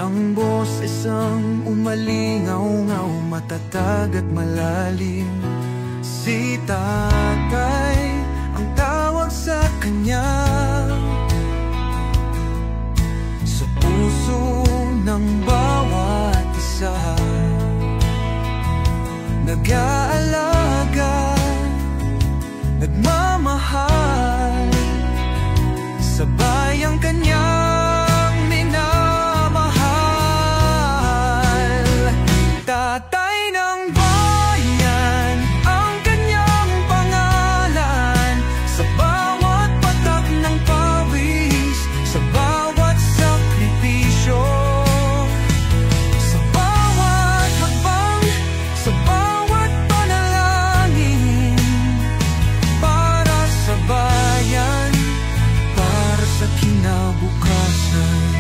kanyang boses ang umalingaw-ngaw, matatag at malalim. Si tatay ang tawag sa kanya, sa puso ng bawat isa. Nag-aalaga, nagmamahal, sabay ang kanyang minamahal. Tatay ng bayan ang kanyang pangalan, sa bawat patak ng pawis, sa bawat sakripisyo, sa bawat hakbang, sa bawat panalangin, para sa bayan, para sa kinabukasan.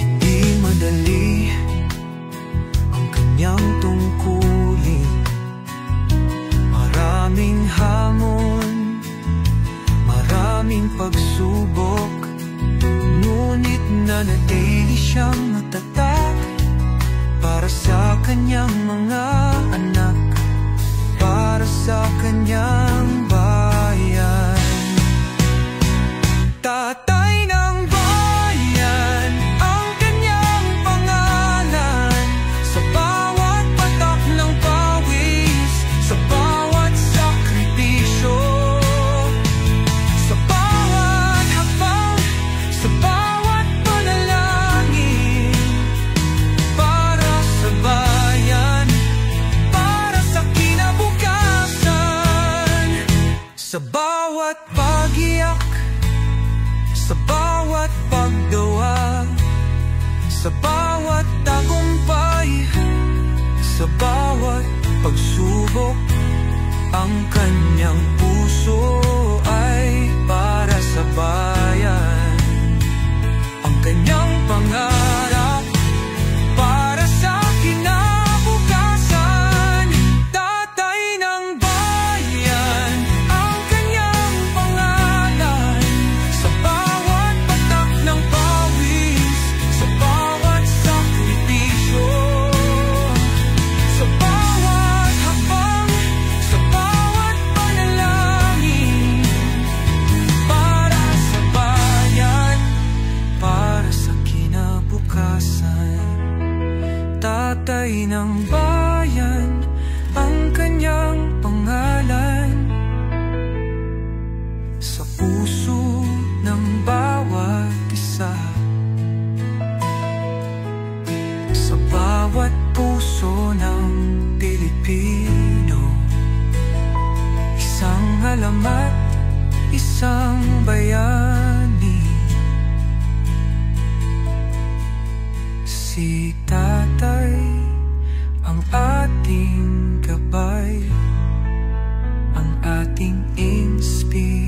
Hindi madali ang kanyang tungkulin, maraming hamon, maraming pagsubok, ngunit nanatili siyang matatag para sa kanyang mga anak, para sa kanyang bayan. Tatay ng bayan ang kanyang pangalan, sa bawat patak ng pawis, sa bawat sakripisyo, sa bawat hakbang, sa bawat panalangin, para sa bayan, para sa kinabukasan. Sa bawat pag-iyak, sa bawat pagdawa, sa bawat tagumpay, sa bawat pagsubok, ang kanyang puso ay para sa bayan. Ang kanyang pangarap para sa kinabukasan. Tatay ng bayan ang kanyang pangalan, sa bawat patak ng pawis, sa bawat sakripisyo, sa bawat hakbang, sa bawat panalangin, para sa bayan, para sa kinabukasan. Tatay ng bayan ang kanyang pangalan, sa puso ng bawat isa, sa bawat puso ng Pilipino. Isang alamat, isang bayani. Si tatay ang ating gabay, ang ating inspirasyon.